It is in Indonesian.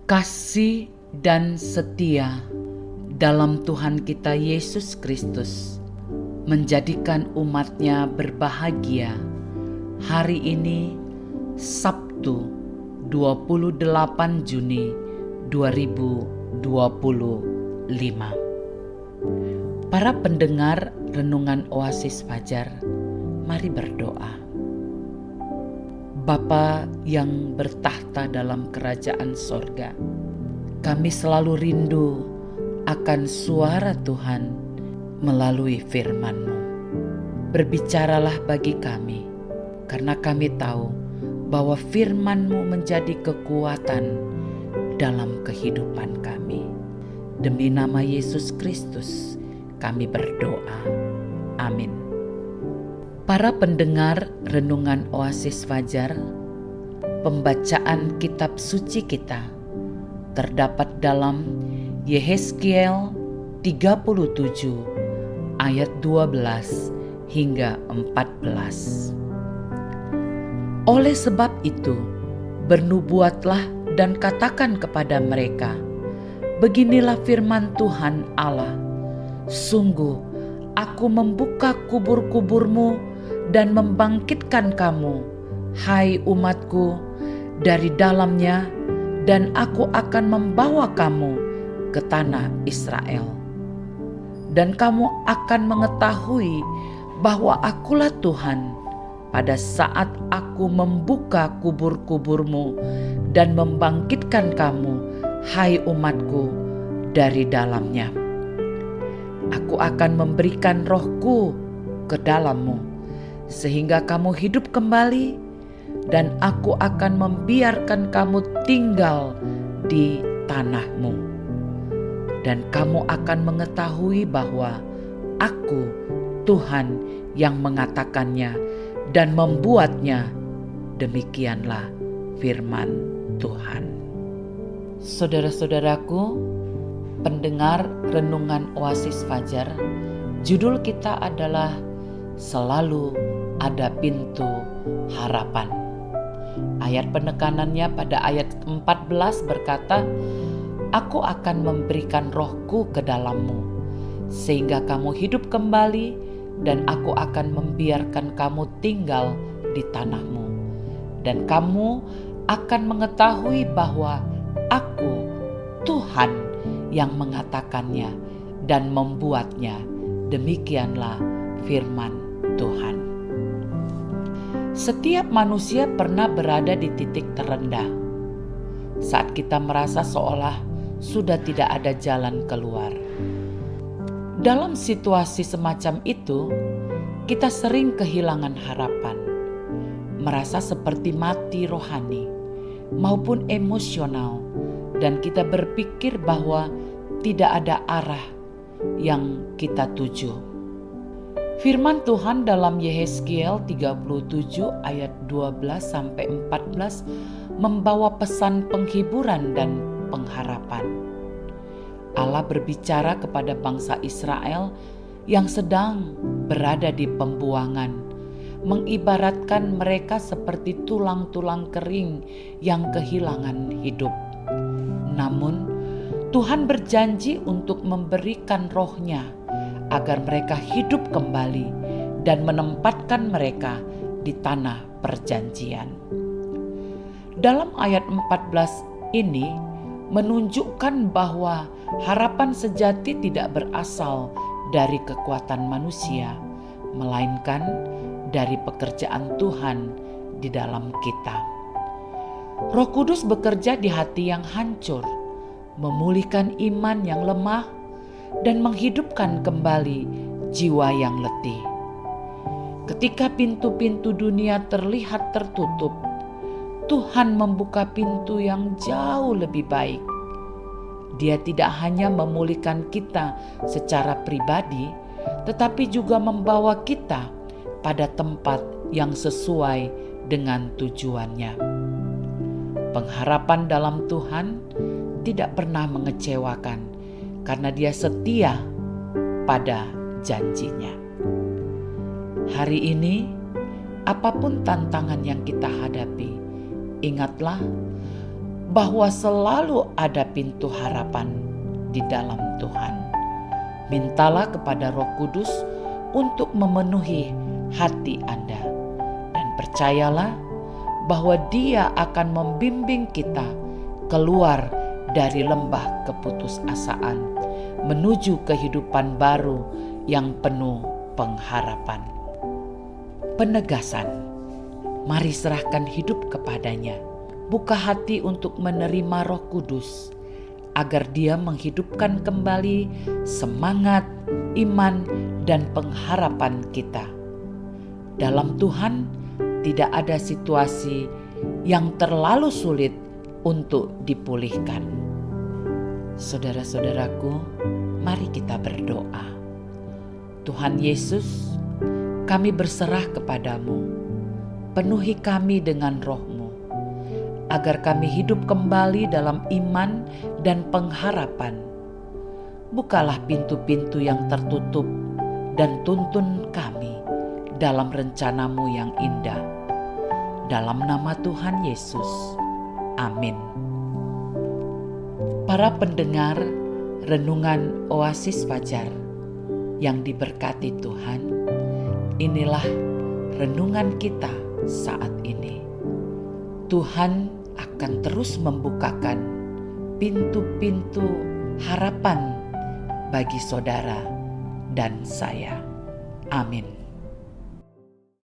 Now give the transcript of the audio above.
Kasih dan setia dalam Tuhan kita Yesus Kristus menjadikan umatnya berbahagia hari ini Sabtu 28 Juni 2025. Para pendengar Renungan Oasis Fajar, mari berdoa. Bapa yang bertahta dalam kerajaan sorga, kami selalu rindu akan suara Tuhan melalui firman-Mu. Berbicaralah bagi kami, karena kami tahu bahwa firman-Mu menjadi kekuatan dalam kehidupan kami. Demi nama Yesus Kristus kami berdoa. Amin. Para pendengar Renungan Oasis Fajar, pembacaan kitab suci kita terdapat dalam Yehezkiel 37 ayat 12 hingga 14. Oleh sebab itu, bernubuatlah dan katakan kepada mereka, beginilah firman Tuhan Allah, sungguh aku membuka kubur-kuburmu dan membangkitkan kamu, hai umatku, dari dalamnya, dan aku akan membawa kamu ke tanah Israel. Dan kamu akan mengetahui bahwa akulah Tuhan pada saat aku membuka kubur-kuburmu dan membangkitkan kamu, hai umatku, dari dalamnya. Aku akan memberikan rohku ke dalammu, sehingga kamu hidup kembali, dan aku akan membiarkan kamu tinggal di tanahmu. Dan kamu akan mengetahui bahwa aku Tuhan yang mengatakannya dan membuatnya. Demikianlah firman Tuhan. Saudara-saudaraku, pendengar Renungan Oasis Fajar, judul kita adalah Selalu Ada Pintu Harapan. Ayat penekanannya pada ayat 14 berkata, Aku akan memberikan rohku ke dalammu, sehingga kamu hidup kembali, dan aku akan membiarkan kamu tinggal di tanahmu. Dan kamu akan mengetahui bahwa aku Tuhan yang mengatakannya dan membuatnya. Demikianlah firman Tuhan. Setiap manusia pernah berada di titik terendah saat kita merasa seolah sudah tidak ada jalan keluar. Dalam situasi semacam itu, kita sering kehilangan harapan, merasa seperti mati rohani maupun emosional, dan kita berpikir bahwa tidak ada arah yang kita tuju. Firman Tuhan dalam Yehezkiel 37 ayat 12-14 membawa pesan penghiburan dan pengharapan. Allah berbicara kepada bangsa Israel yang sedang berada di pembuangan, mengibaratkan mereka seperti tulang-tulang kering yang kehilangan hidup. Namun, Tuhan berjanji untuk memberikan rohnya agar mereka hidup kembali dan menempatkan mereka di tanah perjanjian. Dalam ayat 14 ini menunjukkan bahwa harapan sejati tidak berasal dari kekuatan manusia, melainkan dari pekerjaan Tuhan di dalam kita. Roh Kudus bekerja di hati yang hancur, memulihkan iman yang lemah, dan menghidupkan kembali jiwa yang letih. Ketika pintu-pintu dunia terlihat tertutup, Tuhan membuka pintu yang jauh lebih baik. Dia tidak hanya memulihkan kita secara pribadi, tetapi juga membawa kita pada tempat yang sesuai dengan tujuannya. Pengharapan dalam Tuhan tidak pernah mengecewakan, karena Dia setia pada janjinya. Hari ini, apapun tantangan yang kita hadapi, ingatlah bahwa selalu ada pintu harapan di dalam Tuhan. Mintalah kepada Roh Kudus untuk memenuhi hati Anda, dan percayalah bahwa Dia akan membimbing kita keluar dari lembah keputusasaan menuju kehidupan baru yang penuh pengharapan. Penegasan, mari serahkan hidup kepadanya. Buka hati untuk menerima Roh Kudus, agar Dia menghidupkan kembali semangat, iman, dan pengharapan kita. Dalam Tuhan tidak ada situasi yang terlalu sulit untuk dipulihkan. Saudara-saudaraku, mari kita berdoa. Tuhan Yesus, kami berserah kepadamu. Penuhi kami dengan Roh-Mu, agar kami hidup kembali dalam iman dan pengharapan. Bukalah pintu-pintu yang tertutup dan tuntun kami dalam rencana-Mu yang indah. Dalam nama Tuhan Yesus, amin. Para pendengar renungan Oasis Fajar yang diberkati Tuhan, inilah renungan kita saat ini. Tuhan akan terus membukakan pintu-pintu harapan bagi saudara dan saya. Amin.